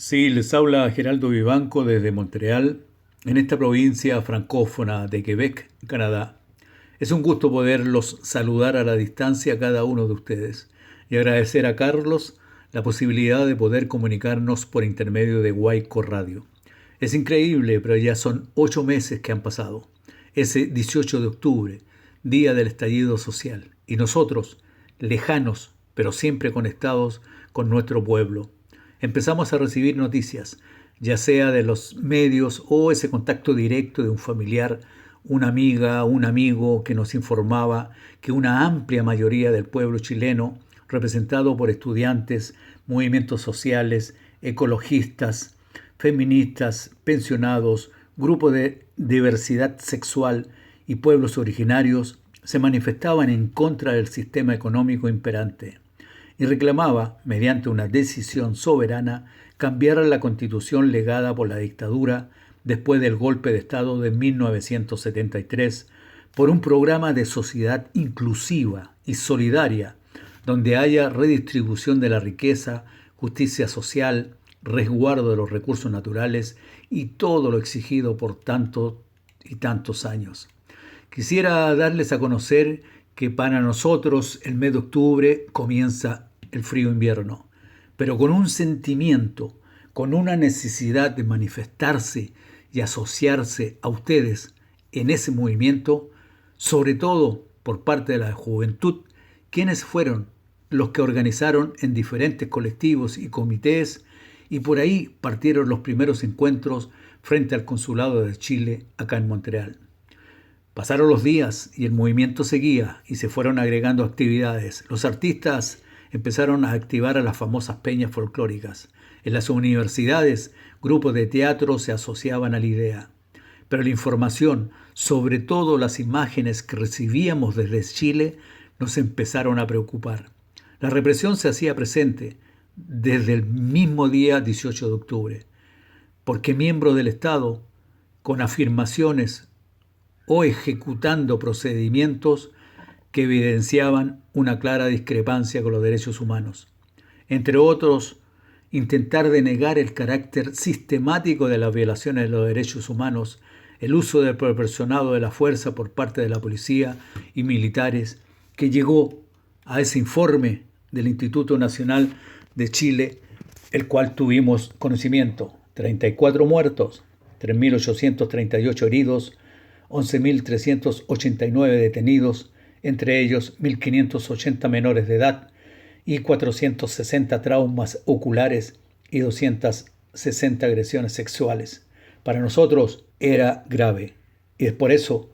Sí, les habla Geraldo Vivanco desde Montreal, en esta provincia francófona de Quebec, Canadá. Es un gusto poderlos saludar a la distancia a cada uno de ustedes y agradecer a Carlos la posibilidad de poder comunicarnos por intermedio de Guayco Radio. Es increíble, pero ya son 8 meses que han pasado. Ese 18 de octubre, día del estallido social, y nosotros, lejanos, pero siempre conectados con nuestro pueblo. Empezamos a recibir noticias, ya sea de los medios o ese contacto directo de un familiar, una amiga, un amigo que nos informaba que una amplia mayoría del pueblo chileno, representado por estudiantes, movimientos sociales, ecologistas, feministas, pensionados, grupos de diversidad sexual y pueblos originarios, se manifestaban en contra del sistema económico imperante y reclamaba, mediante una decisión soberana, cambiar la constitución legada por la dictadura después del golpe de Estado de 1973 por un programa de sociedad inclusiva y solidaria, donde haya redistribución de la riqueza, justicia social, resguardo de los recursos naturales y todo lo exigido por tantos y tantos años. Quisiera darles a conocer que para nosotros el mes de octubre comienza el frío invierno, pero con un sentimiento, con una necesidad de manifestarse y asociarse a ustedes en ese movimiento, sobre todo por parte de la juventud, quienes fueron los que organizaron en diferentes colectivos y comités, y por ahí partieron los primeros encuentros frente al Consulado de Chile acá en Montreal. Pasaron los días y el movimiento seguía y se fueron agregando actividades. Los artistas empezaron a activar a las famosas peñas folclóricas. En las universidades, grupos de teatro se asociaban a la idea. Pero la información, sobre todo las imágenes que recibíamos desde Chile, nos empezaron a preocupar. La represión se hacía presente desde el mismo día 18 de octubre, porque miembros del Estado, con afirmaciones o ejecutando procedimientos que evidenciaban una clara discrepancia con los derechos humanos. Entre otros, intentar denegar el carácter sistemático de las violaciones de los derechos humanos, el uso desproporcionado de la fuerza por parte de la policía y militares, que llegó a ese informe del Instituto Nacional de Chile, el cual tuvimos conocimiento. 34 muertos, 3.838 heridos, 11.389 detenidos, entre ellos 1.580 menores de edad y 460 traumas oculares y 260 agresiones sexuales. Para nosotros era grave y es por eso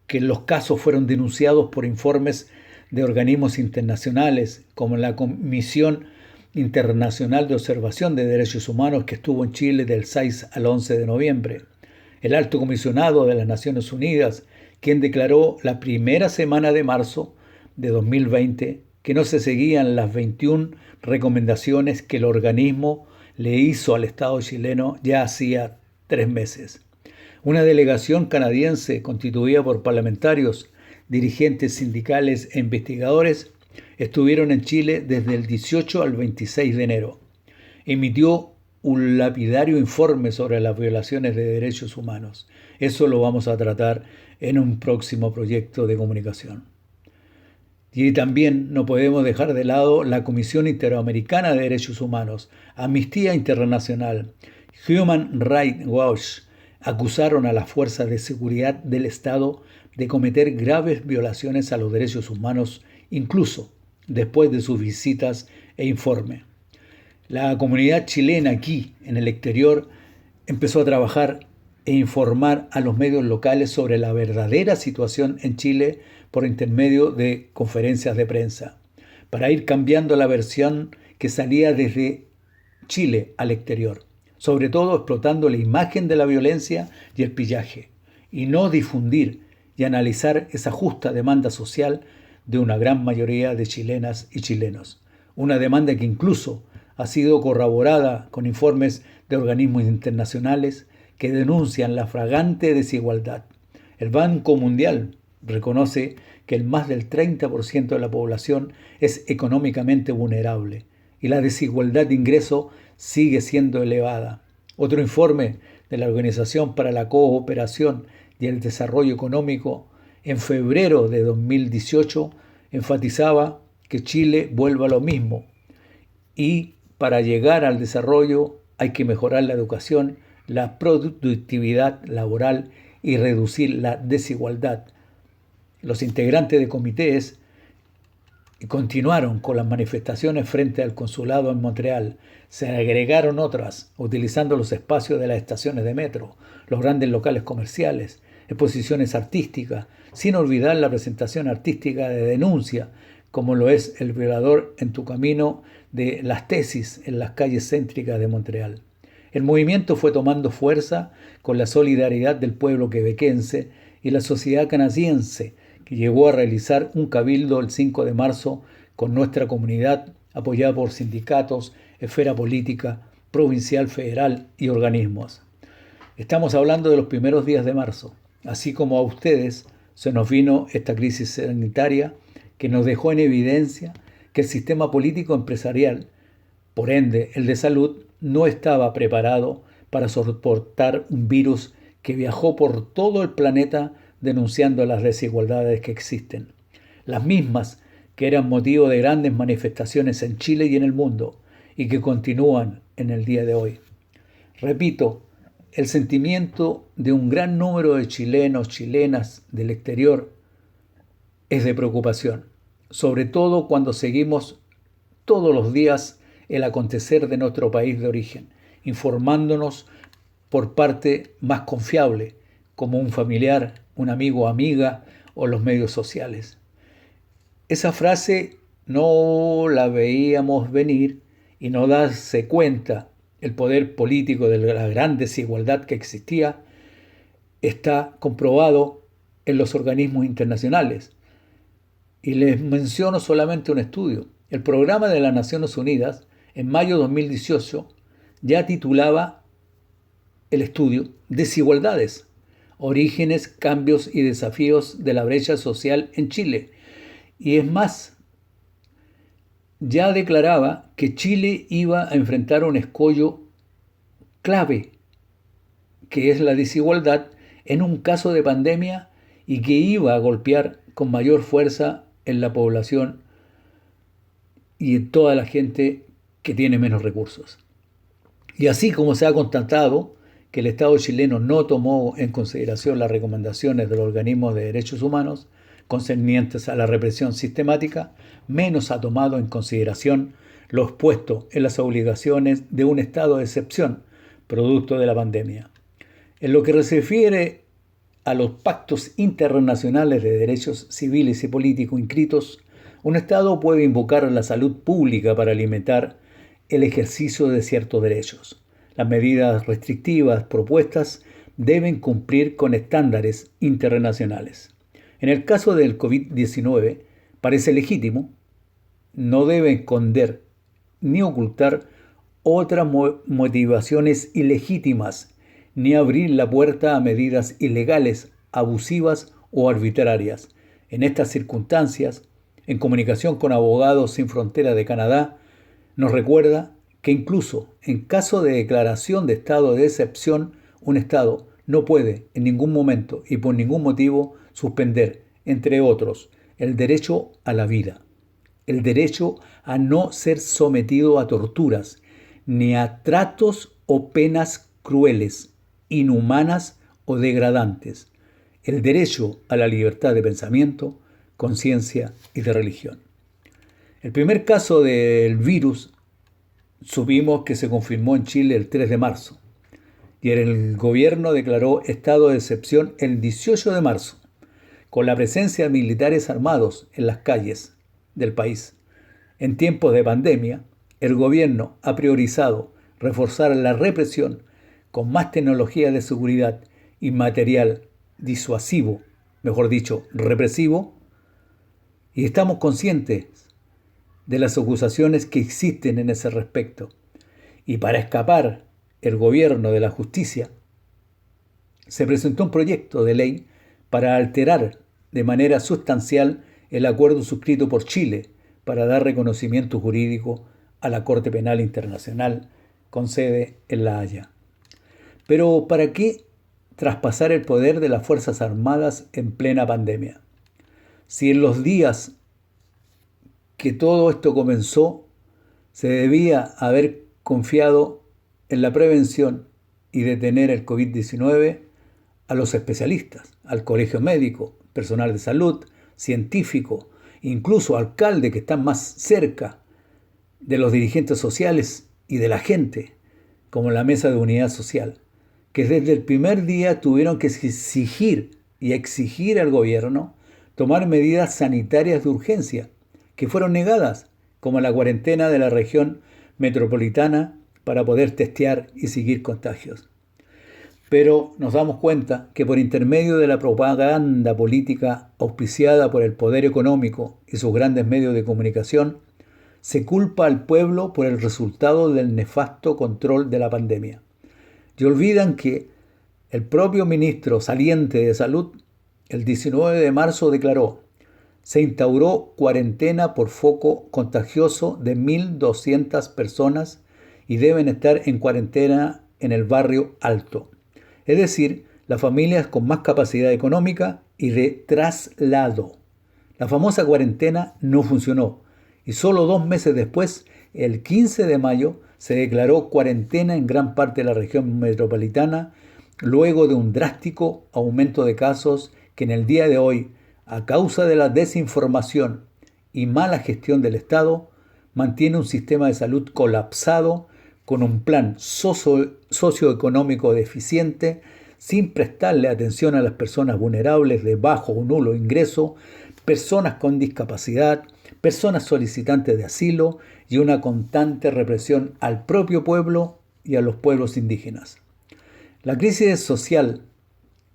que los casos fueron denunciados por informes de organismos internacionales como la Comisión Internacional de Observación de Derechos Humanos que estuvo en Chile del 6 al 11 de noviembre. El alto comisionado de las Naciones Unidas, quien declaró la primera semana de marzo de 2020 que no se seguían las 21 recomendaciones que el organismo le hizo al Estado chileno ya hacía 3 meses. Una delegación canadiense constituida por parlamentarios, dirigentes sindicales e investigadores estuvieron en Chile desde el 18 al 26 de enero. Emitió un lapidario informe sobre las violaciones de derechos humanos. Eso lo vamos a tratar en un próximo proyecto de comunicación. Y también no podemos dejar de lado la Comisión Interamericana de Derechos Humanos, Amnistía Internacional, Human Rights Watch, acusaron a las fuerzas de seguridad del Estado de cometer graves violaciones a los derechos humanos, incluso después de sus visitas e informes. La comunidad chilena aquí, en el exterior, empezó a trabajar e informar a los medios locales sobre la verdadera situación en Chile por intermedio de conferencias de prensa, para ir cambiando la versión que salía desde Chile al exterior, sobre todo explotando la imagen de la violencia y el pillaje, y no difundir y analizar esa justa demanda social de una gran mayoría de chilenas y chilenos. Una demanda que incluso ha sido corroborada con informes de organismos internacionales que denuncian la flagrante desigualdad. El Banco Mundial reconoce que el más del 30% de la población es económicamente vulnerable y la desigualdad de ingreso sigue siendo elevada. Otro informe de la Organización para la Cooperación y el Desarrollo Económico en febrero de 2018 enfatizaba que Chile vuelva a lo mismo y para llegar al desarrollo hay que mejorar la educación, la productividad laboral y reducir la desigualdad. Los integrantes de comités continuaron con las manifestaciones frente al consulado en Montreal. Se agregaron otras, utilizando los espacios de las estaciones de metro, los grandes locales comerciales, exposiciones artísticas, sin olvidar la presentación artística de denuncia, como lo es El violador en tu camino de las tesis en las calles céntricas de Montreal. El movimiento fue tomando fuerza con la solidaridad del pueblo quebequense y la sociedad canadiense, que llevó a realizar un cabildo el 5 de marzo con nuestra comunidad, apoyada por sindicatos, esfera política, provincial, federal y organismos. Estamos hablando de los primeros días de marzo. Así como a ustedes, se nos vino esta crisis sanitaria que nos dejó en evidencia que el sistema político empresarial, por ende el de salud, no estaba preparado para soportar un virus que viajó por todo el planeta denunciando las desigualdades que existen. Las mismas que eran motivo de grandes manifestaciones en Chile y en el mundo y que continúan en el día de hoy. Repito, el sentimiento de un gran número de chilenos, chilenas del exterior es de preocupación, sobre todo cuando seguimos todos los días el acontecer de nuestro país de origen, informándonos por parte más confiable, como un familiar, un amigo o amiga o los medios sociales. Esa frase no la veíamos venir y no darse cuenta el poder político de la gran desigualdad que existía está comprobado en los organismos internacionales. Y les menciono solamente un estudio. El programa de las Naciones Unidas, en mayo de 2018, ya titulaba el estudio Desigualdades, orígenes, cambios y desafíos de la brecha social en Chile. Y es más, ya declaraba que Chile iba a enfrentar un escollo clave, que es la desigualdad en un caso de pandemia y que iba a golpear con mayor fuerza en la población y en toda la gente que tiene menos recursos. Y así como se ha constatado que el Estado chileno no tomó en consideración las recomendaciones de los organismos de derechos humanos concernientes a la represión sistemática, menos ha tomado en consideración lo expuesto en las obligaciones de un estado de excepción, producto de la pandemia. En lo que se refiere a los pactos internacionales de derechos civiles y políticos inscritos, un Estado puede invocar la salud pública para limitar el ejercicio de ciertos derechos. Las medidas restrictivas propuestas deben cumplir con estándares internacionales. En el caso del COVID-19, parece legítimo, no debe esconder ni ocultar otras motivaciones ilegítimas, ni abrir la puerta a medidas ilegales, abusivas o arbitrarias. En estas circunstancias, en comunicación con Abogados Sin Fronteras de Canadá, nos recuerda que incluso en caso de declaración de estado de excepción, un Estado no puede en ningún momento y por ningún motivo suspender, entre otros, el derecho a la vida, el derecho a no ser sometido a torturas, ni a tratos o penas crueles, inhumanas o degradantes, el derecho a la libertad de pensamiento, conciencia y de religión. El primer caso del virus supimos que se confirmó en Chile el 3 de marzo y el gobierno declaró estado de excepción el 18 de marzo, con la presencia de militares armados en las calles del país. En tiempos de pandemia, el gobierno ha priorizado reforzar la represión con más tecnología de seguridad y material disuasivo, mejor dicho, represivo, y estamos conscientes de las acusaciones que existen en ese respecto. Y para escapar el gobierno de la justicia, se presentó un proyecto de ley para alterar de manera sustancial el acuerdo suscrito por Chile para dar reconocimiento jurídico a la Corte Penal Internacional con sede en La Haya. Pero ¿para qué traspasar el poder de las Fuerzas Armadas en plena pandemia? Si en los días que todo esto comenzó se debía haber confiado en la prevención y detener el COVID-19 a los especialistas, al colegio médico, personal de salud, científico, incluso alcalde que están más cerca de los dirigentes sociales y de la gente, como la Mesa de Unidad Social, que desde el primer día tuvieron que exigir al gobierno tomar medidas sanitarias de urgencia, que fueron negadas, como la cuarentena de la región metropolitana para poder testear y seguir contagios. Pero nos damos cuenta que por intermedio de la propaganda política auspiciada por el poder económico y sus grandes medios de comunicación, se culpa al pueblo por el resultado del nefasto control de la pandemia. Y olvidan que el propio ministro saliente de Salud, el 19 de marzo, declaró: se instauró cuarentena por foco contagioso de 1.200 personas y deben estar en cuarentena en el barrio alto. Es decir, las familias con más capacidad económica y de traslado. La famosa cuarentena no funcionó y solo 2 meses después, el 15 de mayo, se declaró cuarentena en gran parte de la región metropolitana, luego de un drástico aumento de casos que en el día de hoy, a causa de la desinformación y mala gestión del Estado, mantiene un sistema de salud colapsado con un plan socioeconómico deficiente, sin prestarle atención a las personas vulnerables de bajo o nulo ingreso, personas con discapacidad, personas solicitantes de asilo y una constante represión al propio pueblo y a los pueblos indígenas. La crisis social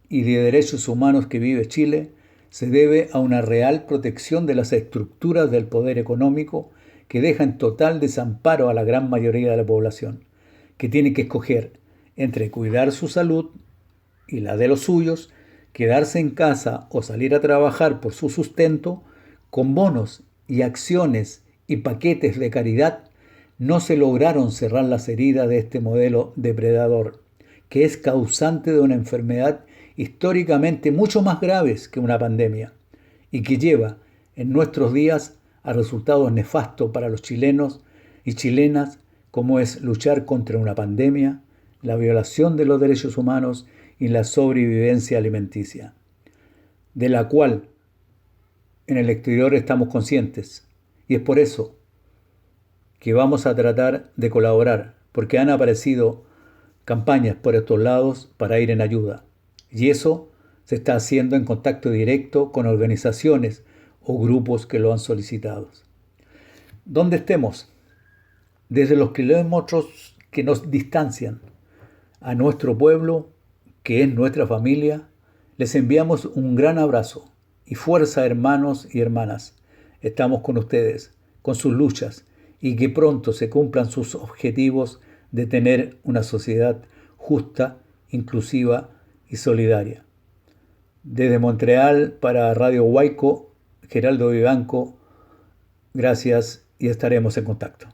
y de derechos humanos que vive Chile se debe a una real protección de las estructuras del poder económico que deja en total desamparo a la gran mayoría de la población, que tiene que escoger entre cuidar su salud y la de los suyos, quedarse en casa o salir a trabajar por su sustento. Con bonos y acciones y paquetes de caridad no se lograron cerrar las heridas de este modelo depredador, que es causante de una enfermedad históricamente mucho más graves que una pandemia y que lleva en nuestros días a resultados nefastos para los chilenos y chilenas, como es luchar contra una pandemia, la violación de los derechos humanos y la sobrevivencia alimenticia, de la cual en el exterior estamos conscientes. Y es por eso que vamos a tratar de colaborar, porque han aparecido campañas por estos lados para ir en ayuda. Y eso se está haciendo en contacto directo con organizaciones o grupos que lo han solicitado. Donde estemos, desde los kilómetros que nos distancian a nuestro pueblo, que es nuestra familia, les enviamos un gran abrazo y fuerza, hermanos y hermanas. Estamos con ustedes, con sus luchas, y que pronto se cumplan sus objetivos de tener una sociedad justa, inclusiva y solidaria. Desde Montreal para Radio Huayco, Geraldo Vivanco, gracias y estaremos en contacto.